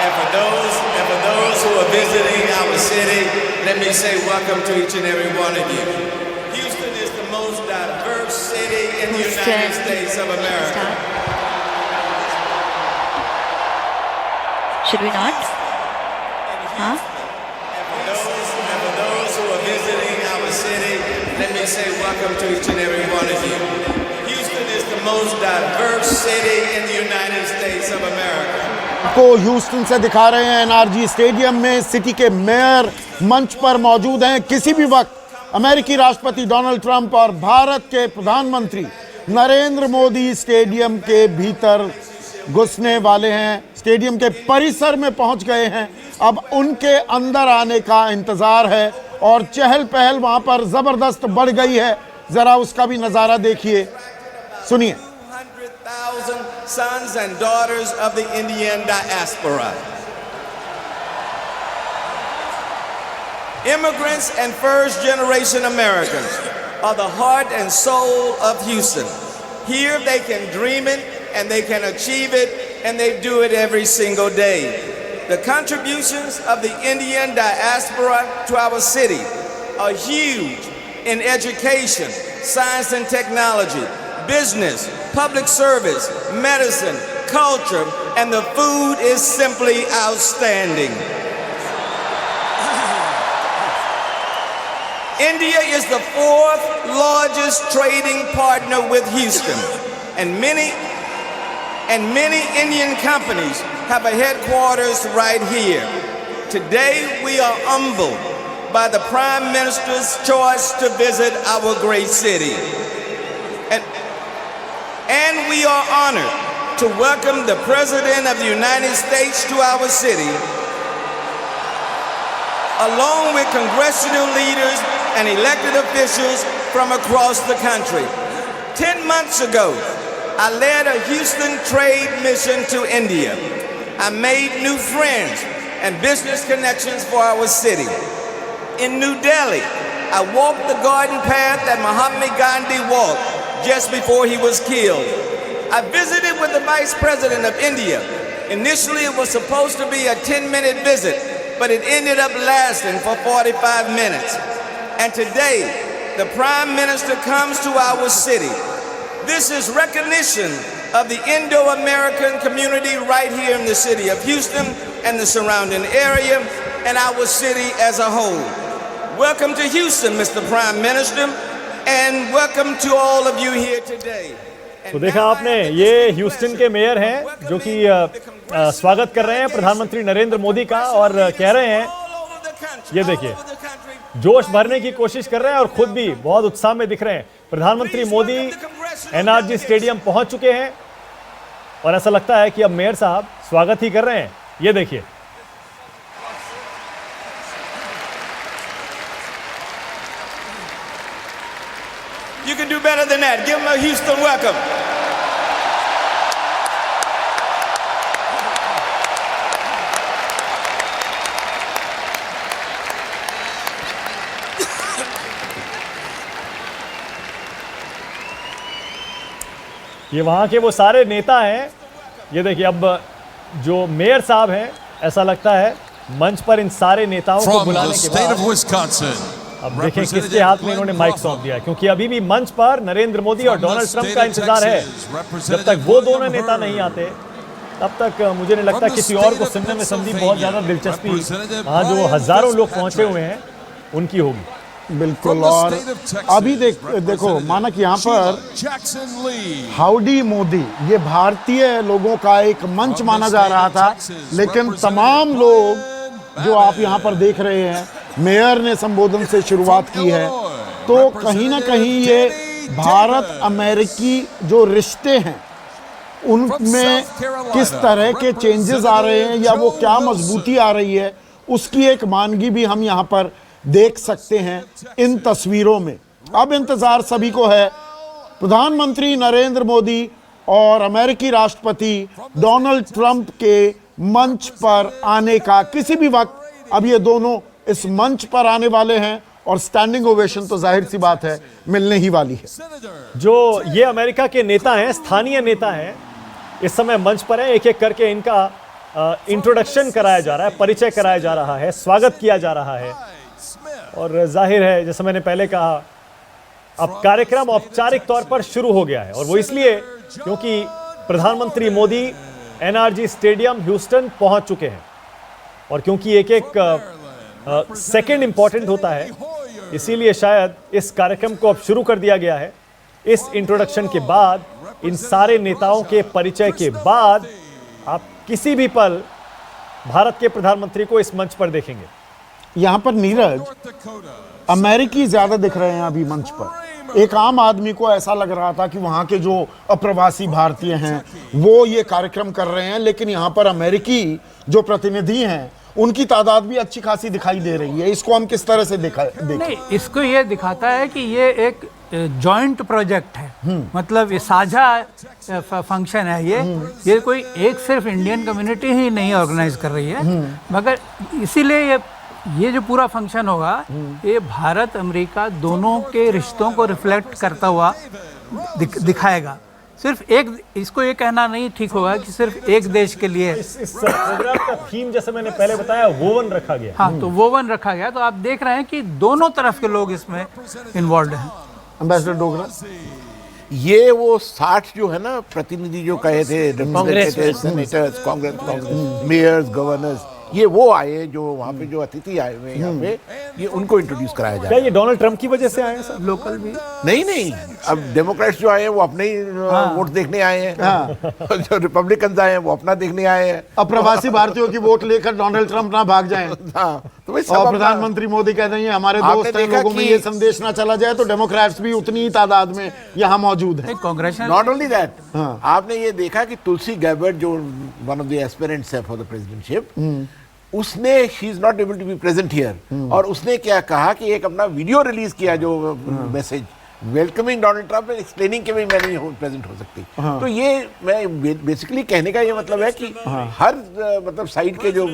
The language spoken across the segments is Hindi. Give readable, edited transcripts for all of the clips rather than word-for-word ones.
And for those who are visiting our city, let me say welcome to each and every one of you. Houston is the most diverse city in the United States of America. Should we not? Huh? And for those who are visiting our city, let me say welcome to each and every one of you. Houston is the most diverse city in the United States of America. को ह्यूस्टन से दिखा रहे हैं एनआरजी स्टेडियम में। सिटी के मेयर मंच पर मौजूद हैं। किसी भी वक्त अमेरिकी राष्ट्रपति डोनाल्ड ट्रंप और भारत के प्रधानमंत्री नरेंद्र मोदी स्टेडियम के भीतर घुसने वाले हैं। स्टेडियम के परिसर में पहुंच गए हैं। अब उनके अंदर आने का इंतजार है और चहल पहल वहां पर जबरदस्त बढ़ गई है। जरा उसका भी नजारा देखिए, सुनिए। 200,000 sons and daughters of the Indian diaspora. Immigrants and first-generation Americans are the heart and soul of Houston. Here they can dream it and they can achieve it, and they do it every single day. The contributions of the Indian diaspora to our city are huge in education, science and technology, business, public service, medicine, culture, and the food is simply outstanding. India is the 4th largest trading partner with Houston, and many Indian companies have a headquarters right here. Today we are humbled by the Prime Minister's choice to visit our great city. And we are honored to welcome the President of the United States to our city, along with congressional leaders and elected officials from across the country. 10 months ago, I led a Houston trade mission to India. I made new friends and business connections for our city. In New Delhi, I walked the garden path that Mahatma Gandhi walked just before he was killed. I visited with the Vice President of India. Initially, it was supposed to be a 10-minute visit, but it ended up lasting for 45 minutes. And today, the Prime Minister comes to our city. This is recognition of the Indo-American community right here in the city of Houston and the surrounding area and our city as a whole. Welcome to Houston, Mr. Prime Minister. And welcome to all of you here today. तो देखा आपने, ये ह्यूस्टन के मेयर हैं जो कि स्वागत कर रहे हैं प्रधानमंत्री नरेंद्र मोदी का और कह रहे हैं, ये देखिए, जोश भरने की कोशिश कर रहे हैं और खुद भी बहुत उत्साह में दिख रहे हैं। प्रधानमंत्री मोदी एनआरजी स्टेडियम पहुंच चुके हैं और ऐसा लगता है कि अब मेयर साहब स्वागत ही कर रहे हैं। ये देखिए। You can do better than that. Give them a Houston welcome. ये वहाँ के वो सारे नेता हैं। ये देखिए, अब जो मेयर साहब हैं, ऐसा लगता है मंच पर इन सारे नेताओं को बुलाने के बाद अब देखें किसके हाथ में इन्होंने माइक सौंप दिया है, क्योंकि अभी भी मंच पर नरेंद्र मोदी और डोनाल्ड ट्रंप का इंतजार है। जब तक वो दोनों नेता नहीं आते तब तक मुझे नहीं लगता किसी और को सुनने में संदीप बहुत ज्यादा दिलचस्पी वहाँ जो हजारों लोग पहुंचे हुए हैं उनकी होगी। बिल्कुल। और अभी देखो मानक यहाँ पर हाउडी मोदी, ये भारतीय लोगों का एक मंच माना जा रहा था, लेकिन तमाम लोग जो आप यहाँ पर देख रहे हैं, मेयर ने संबोधन से शुरुआत की है, तो कहीं ना कहीं ये भारत अमेरिकी जो रिश्ते हैं उनमें किस तरह के चेंजेस आ रहे हैं या वो क्या मजबूती आ रही है, उसकी एक मानगी भी हम यहाँ पर देख सकते हैं इन तस्वीरों में। अब इंतजार सभी को है प्रधानमंत्री नरेंद्र मोदी और अमेरिकी राष्ट्रपति डोनाल्ड ट्रंप के मंच पर आने का। किसी भी वक्त अब ये दोनों इस मंच पर आने वाले हैं और स्टैंडिंग ओवेशन तो जाहिर सी बात है मिलने ही वाली है। जो ये अमेरिका के नेता हैं, स्थानीय नेता हैं, इस समय मंच पर है। एक एक करके इनका इंट्रोडक्शन कराया जा रहा है, परिचय कराया जा रहा है, स्वागत किया जा रहा है। और जाहिर है, जैसे मैंने पहले कहा, अब कार्यक्रम औपचारिक तौर पर शुरू हो गया है, और वो इसलिए क्योंकि प्रधानमंत्री मोदी एनआरजी स्टेडियम ह्यूस्टन पहुंच चुके हैं, और क्योंकि एक सेकंड इंपॉर्टेंट होता है, इसीलिए शायद इस कार्यक्रम को अब शुरू कर दिया गया है। इस इंट्रोडक्शन के बाद, इन सारे नेताओं के परिचय के बाद, आप किसी भी पल भारत के प्रधानमंत्री को इस मंच पर देखेंगे। यहां पर नीरज, अमेरिकी ज्यादा दिख रहे हैं अभी मंच पर। एक आम आदमी को ऐसा लग रहा था कि वहां के जो अप्रवासी भारतीय हैं वो ये कार्यक्रम कर रहे हैं, लेकिन यहां पर अमेरिकी जो प्रतिनिधि हैं उनकी तादाद भी अच्छी खासी दिखाई दे रही है। इसको हम किस तरह से देखें? नहीं, इसको ये दिखाता है कि ये एक जॉइंट प्रोजेक्ट है, मतलब ये साझा फंक्शन है। ये कोई एक सिर्फ इंडियन कम्युनिटी ही नहीं ऑर्गेनाइज कर रही है, मगर इसीलिए ये जो पूरा फंक्शन होगा, ये भारत अमेरिका दोनों के रिश्तों को रिफ्लेक्ट करता हुआ दिखाएगा। सिर्फ एक, इसको ये कहना नहीं ठीक होगा कि सिर्फ एक देश के लिए। इस प्रोग्राम का थीम, जैसे मैंने पहले बताया, वोवन रखा गया। हाँ, तो वोवन रखा गया, तो आप देख रहे हैं कि दोनों तरफ के लोग इसमें इन्वॉल्व हैं। एम्बेसडर डोगरा, ये वो 60 जो है ना प्रतिनिधि जो कहे थे, सेनेटर्स, कांग्रेस, मेयर्स, गवर्नर्स, ये वो आए जो वहाँ पे जो अतिथि आए हुए यहाँ पे, ये उनको इंट्रोड्यूस कराया जाए। क्या ये डोनाल्ड ट्रंप की वजह से आए हैं सर? लोकल भी नहीं, अब डेमोक्रेट्स जो आए हैं वो अपने ही वोट देखने आए हैं, जो रिपब्लिकन्स आए हैं वो अपना देखने आए हैं। अप्रवासी भारतीयों की वोट लेकर डोनाल्ड ट्रंप ना भाग जाएं। तो भाई और प्रधानमंत्री मोदी कहते हैं हमारे दोस्त हैं, लोगों में ये संदेश ना चला जाए, तो डेमोक्रेट्स भी उतनी ही तादाद में यहाँ मौजूद हैं। कांग्रेस, नॉट ओनली दैट, आपने ये देखा कि तुलसी गैबर्ट जो वन ऑफ द एस्पिरेंट्स है फॉर द प्रेसिडेंटशिप, उसने she is not able to be present here, और उसने क्या कहा कि एक अपना वीडियो रिलीज किया जो message welcoming Donald Trump, explaining कि मैं नहीं प्रेजेंट हो सकती। तो ये मैं बेसिकली कहने का ये मतलब है कि हर मतलब साइड के जो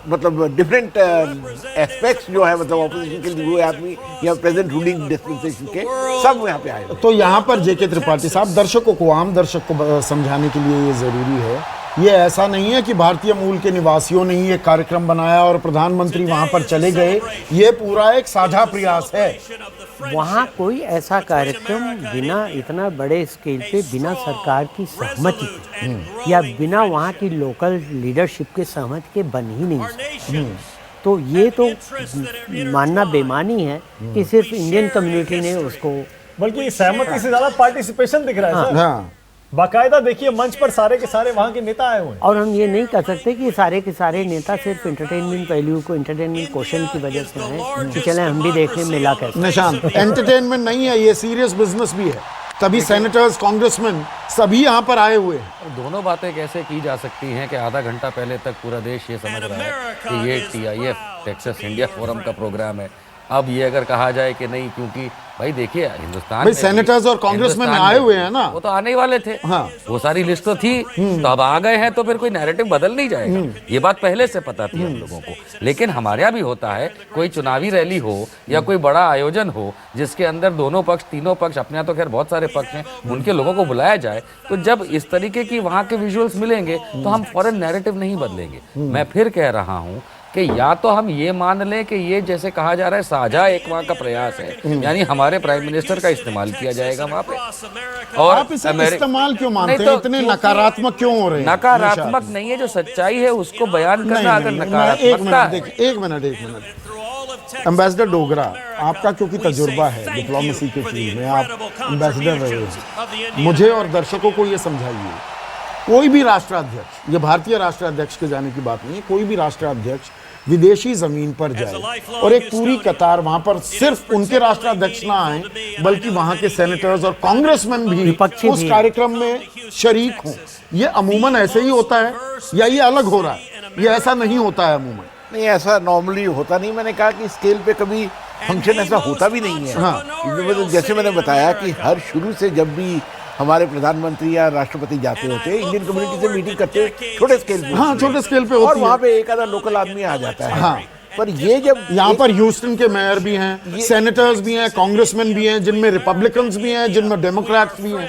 मतलब डिफरेंट एस्पेक्ट्स जो है, मतलब ऑपोजिशन के लिए आदमी या प्रेजेंट रूलिंग डिस्पेंसेशन के सब यहाँ पे आए। तो यहाँ पर जेके त्रिपाठी साहब, दर्शकों को, आम दर्शक को समझाने के लिए ये जरूरी है, ये ऐसा नहीं है कि भारतीय मूल के निवासियों ने ही एक कार्यक्रम बनाया और प्रधानमंत्री वहां पर चले गए। ये पूरा एक साझा प्रयास है। वहाँ कोई ऐसा कार्यक्रम बिना इतना बड़े स्केल पे, बिना सरकार की सहमति के या बिना वहाँ की लोकल लीडरशिप के सहमति के बन ही नहीं सकता। तो ये तो मानना बेमानी है कि सिर्फ इंडियन कम्युनिटी ने उसको, बल्कि सहमति से ज्यादा पार्टिसिपेशन दिख रहा है सर। हाँ, बाकायदा देखिए, मंच पर सारे के सारे वहाँ के नेता आए हुए हैं। और हम ये नहीं कह सकते कि सारे के सारे नेता सिर्फ एंटरटेनमेंट पहलू को, एंटरटेनमेंट क्वेश्चन की वजह से आए कि चले हम भी देखें मिला कैसे। निशांत, एंटरटेनमेंट नहीं है, ये सीरियस बिजनेस भी है। तभी सेनेटर्स, कांग्रेसमैन सभी यहाँ पर आए हुए हैं। दोनों बातें कैसे की जा सकती हैं कि आधा घंटा पहले तक पूरा देश ये समझ रहा है कि ये TIF टेक्सास इंडिया फोरम का प्रोग्राम है। अब ये अगर कहा जाए कि नहीं, क्योंकि भाई देखिए हिंदुस्तान भाई सेनेटर्स और कांग्रेसमैन आए हुए हैं ना, वो तो आने ही वाले थे। हाँ। वो सारी लिस्ट तो थी, तो अब आ गए हैं, तो फिर कोई नैरेटिव बदल नहीं जाएगा। ये बात पहले से पता थी हम लोगों को। लेकिन हमारे यहाँ भी होता है, कोई चुनावी रैली हो या कोई बड़ा आयोजन हो जिसके अंदर दोनों पक्ष, तीनों पक्ष, अपने यहाँ तो खैर बहुत सारे पक्ष हैं, उनके लोगों को बुलाया जाए, तो जब इस तरीके की वहाँ के विजुअल्स मिलेंगे तो हम फौरन नैरेटिव नहीं बदलेंगे। मैं फिर कह रहा हूँ कि या तो हम ये मान लें कि ये जैसे कहा जा रहा है साझा एक वहाँ का प्रयास है, यानी हमारे प्राइम मिनिस्टर का इस्तेमाल किया जाएगा वहाँ पे। और आप इसे इस्तेमाल क्यों मानते हैं? इतने नकारात्मक क्यों हो रहे हैं? नकारात्मक नहीं है, जो सच्चाई है उसको बयान करना अगर नकारात्मकता है। एक मिनट एम्बेसडर डोगरा, आपका क्योंकि तजुर्बा है डिप्लोमेसी के फील्ड में, आप एम्बेसडर रहे, मुझे और दर्शकों को ये समझाइए, कोई भी राष्ट्राध्यक्ष, ये भारतीय राष्ट्राध्यक्ष के जाने की बात नहीं है, कोई भी राष्ट्राध्यक्ष विदेशी जमीन पर जाए और एक पूरी कतार वहां पर सिर्फ उनके राष्ट्राध्यक्ष ना आए, बल्कि वहां के सेनेटर्स और कांग्रेसमैन भी उस कार्यक्रम में शरीक हों, ये अमूमन ऐसे ही होता है या ये अलग हो रहा है? ये ऐसा नहीं होता है अमूमन। नहीं, ऐसा नॉर्मली होता नहीं। मैंने कहा कि स्केल पे कभी फंक्शन ऐसा होता भी नहीं है। हाँ। जैसे मैंने बताया कि हर शुरू से जब भी हमारे प्रधानमंत्री या राष्ट्रपति जाते होते, इंडियन कम्युनिटी से मीटिंग करते छोटे स्केल पे। हाँ, छोटे स्केल पे होती और वहाँ पे एक आधा लोकल आदमी आ जाता है। हाँ। पर ये जब यहाँ पर ह्यूस्टन के मेयर भी हैं, सेनेटर्स भी हैं, कांग्रेसमैन भी हैं, जिनमें रिपब्लिकन्स भी हैं, जिनमें डेमोक्रेट्स भी हैं,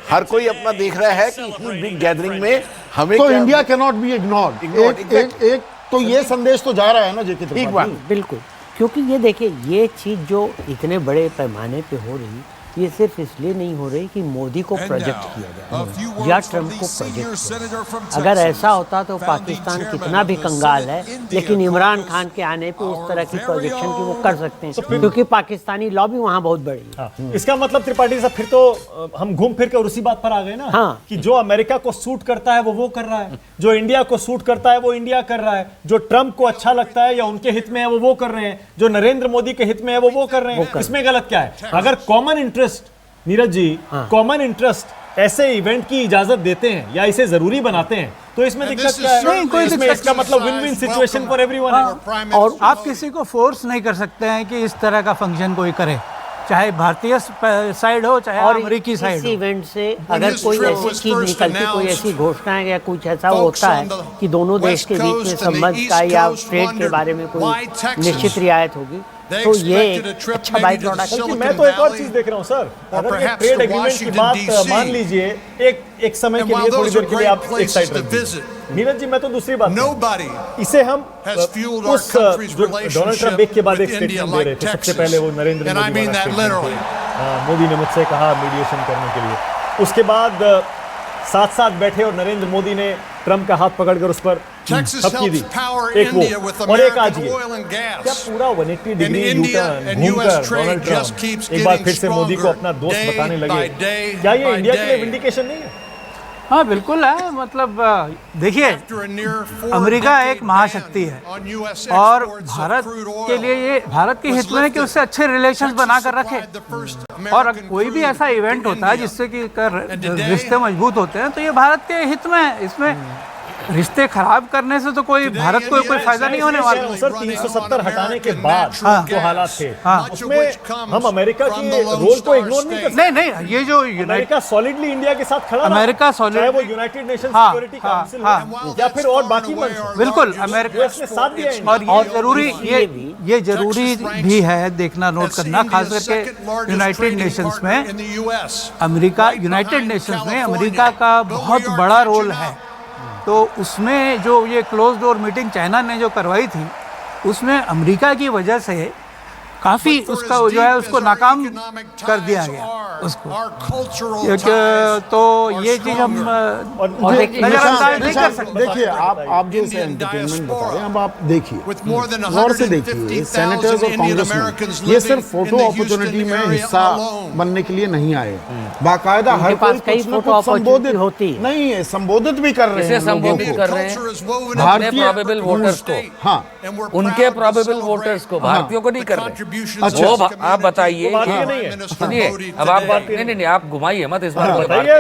हर कोई अपना देख रहा है कि इतनी बिग गैदरिंग में हमें तो क्या- India can not be ignored. एक तो ये संदेश तो जा रहा है ना जेके त्रिपाठी। बिल्कुल, क्योंकि ये देखिए, ये चीज़ जो इतने बड़े पैमाने पे हो रही, ये सिर्फ इसलिए नहीं हो रही कि मोदी को प्रोजेक्ट किया जाए या ट्रंप को प्रोजेक्ट किया जाए। अगर ऐसा होता तो पाकिस्तान कितना भी कंगाल है, लेकिन इमरान खान के आने पे उस तरह की प्रोजेक्शन की वो कर सकते हैं, क्योंकि पाकिस्तानी लॉबी वहाँ बहुत बड़ी है। हाँ। इसका मतलब त्रिपाठी साहब फिर तो हम घूम फिर के और उसी बात पर आ गए ना। हाँ। कि जो अमेरिका को सूट करता है वो कर रहा है, जो इंडिया को सूट करता है वो इंडिया कर रहा है, जो ट्रंप को अच्छा लगता है या उनके हित में है वो कर रहे हैं, जो नरेंद्र मोदी के हित में है वो कर रहे हैं। इसमें गलत क्या है? अगर common interest, Neeraj ji, common interest ऐसे इवेंट की इजाजत देते हैं या इसे जरूरी बनाते हैं, तो इसमें दिक्कत क्या है? नहीं, कोई इसमें दिक्कत इसका मतलब win win situation for everyone है। और आप किसी को फोर्स नहीं कर सकते हैं कि इस तरह का फंक्शन कोई करे, चाहे भारतीय साइड हो चाहे अमेरिकी साइड इस हो। इवेंट से अगर कोई ऐसी चीज निकलती, कोई ऐसी घोषणा या कुछ ऐसा होता है कि दोनों देश के बीच में संबंध का या ट्रेड के बारे में कोई निश्चित रियायत होगी, तो ये एक अच्छा बाई प्रोडक्ट है। मैं तो एक और चीज देख रहा हूँ सर, अगर ये ट्रेड एग्रीमेंट की बात मान लीजिए एक समय के लिए, थोड़ी देर के लिए आप एक साइड रख दीजिए। नीरज जी, मैं तो दूसरी बात, इसे हम उस जो डोनाल्ड ट्रंप एक के बाद एक स्टेटमेंट दे रहे थे, सबसे पहले वो नरेंद्र मोदी वाला स्टेटमेंट थे, मोदी ने मुझसे कहा मीडिएशन करने के लिए, उसके बाद साथ साथ बैठे और नरेंद्र मोदी ने ट्रंप का हाथ पकड़कर उस पर थपकी दी, एक वो और एक आज ये, क्या पूरा 180 डिग्री यू-टर्न घूमकर डोनाल्ड ट्रंप एक बार फिर से मोदी को अपना दोस्त बताने लगे। क्या ये इंडिया के लिए विंडिकेशन नहीं है? हाँ बिल्कुल है। मतलब देखिए, अमेरिका एक महाशक्ति है और भारत के लिए ये भारत के हित में है कि उससे अच्छे रिलेशंस बनाकर रखे। और कोई भी ऐसा इवेंट होता है जिससे कि रिश्ते मजबूत होते हैं, तो ये भारत के हित में है। इसमें रिश्ते खराब करने से तो कोई भारत को कोई फायदा नहीं होने वाला। सर 370 हटाने के बाद जो हालात थे, उसमें हम अमेरिका के रोल को इग्नोर नहीं कर सकते। नहीं, ये जो अमेरिका सॉलिडली इंडिया के साथ खड़ा, अमेरिका चाहे वो यूनाइटेड नेशंस सिक्योरिटी काउंसिल हो या फिर और बाकी मंच, बिल्कुल अमेरिका ने साथ दिया। और जरूरी ये जरूरी भी है देखना, नोट करना, खास करके यूनाइटेड नेशंस में अमेरिका, यूनाइटेड नेशंस में अमेरिका का बहुत बड़ा रोल है। तो उसमें जो ये क्लोज डोर मीटिंग चाइना ने जो करवाई थी, उसमें अमेरिका की वजह से काफ़ी उसका जो है उसको नाकाम कर दिया गया उसको। तो ये चीज़ हम नजरअंदाज नहीं कर सकते। देखिए, आप जो इसे एंटरटेनमेंट बता रहे हैं, अब आप देखिए, गौर से देखिए, सेनेटर्स और कांग्रेसमैन ये सिर्फ फोटो अपॉर्चुनिटी में हिस्सा बनने के लिए नहीं आए, बाकायदा हर कोई कुछ न कुछ संबोधित होती नहीं है, संबोधित भी कर रहे हैं, संबोधित कर रहे हैं भारतीय प्रोबेबल वोटर्स को। हाँ, उनके प्रोबेबल वोटर्स को, भारतीयों को नहीं कर रहे। अच्छा, वो आप बताइए, सुनिए, अब आप नहीं, आप घुमाइए मत इस बार।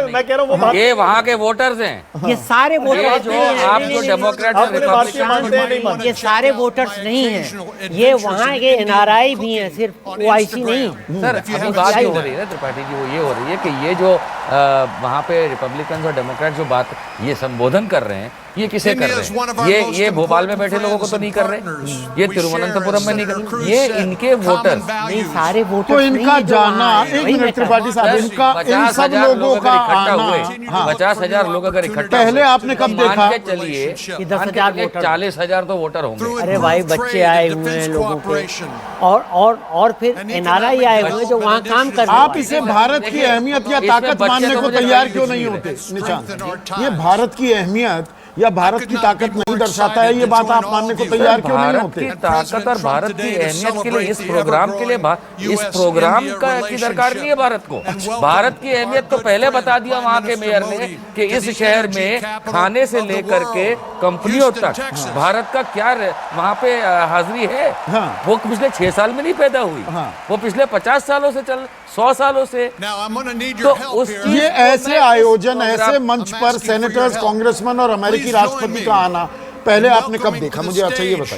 मैं कह रहा हूँ ये वहाँ के वोटर्स हैं, ये सारे ये वोटर्स जो आप जो डेमोक्रेट और रिपब्लिकन, ये सारे वोटर्स नहीं हैं, ये वहाँ के एनआरआई भी हैं, सिर्फ ओआईसी नहीं। सर अभी बात जो हो रही है ना त्रिपाठी जी, वो ये हो रही है कि ये जो वहाँ पे रिपब्लिकन और डेमोक्रेट जो बात ये संबोधन कर रहे हैं, ये किसे कर रहे हैं? ये भोपाल में बैठे लोगों को तो नहीं कर रहे, ये तिरुवनंतपुरम में नहीं कर रहे, ये इनके वोटर्स नहीं, सारे वोटर्स तो इनका जाना, एक मिनट त्रिपाठी साहब, इनका इन सब लोगों का आना, 50,000 लोग अगर इकट्ठा पहले आपने कब देखा? चलिए 10,000 वोटर, 40,000 तो वोटर होंगे। अरे भाई, बच्चे आए हुए हैं लोगों के, और फिर एनआरआई आए हुए हैं जो वहाँ काम कर रहे हैं। आप इसे भारत की अहमियत या ताकत मानने को तैयार क्यों नहीं होते? निशांत, ये भारत की अहमियत या भारत की ताकत नहीं दर्शाता है, ये बात आप मानने को तैयार क्यों नहीं होते? भारत की ताकत और भारत की अहमियत के लिए इस प्रोग्राम के लिए इस प्रोग्राम की दरकार नहीं है भारत को। भारत की अहमियत तो पहले बता दिया वहाँ के मेयर ने कि इस शहर में खाने से लेकर के कंपनियों तक भारत का क्या वहाँ पे हाजिरी है। वो पिछले 6 साल में नहीं पैदा हुई, वो पिछले 50 सालों से 100 सालों से। तो उस ये ऐसे आयोजन, ऐसे मंच पर सेनेटर्स, कांग्रेसमैन और अमेरिकी राष्ट्रपति का आना पहले आपने कब देखा? मुझे अच्छा ये बताइए।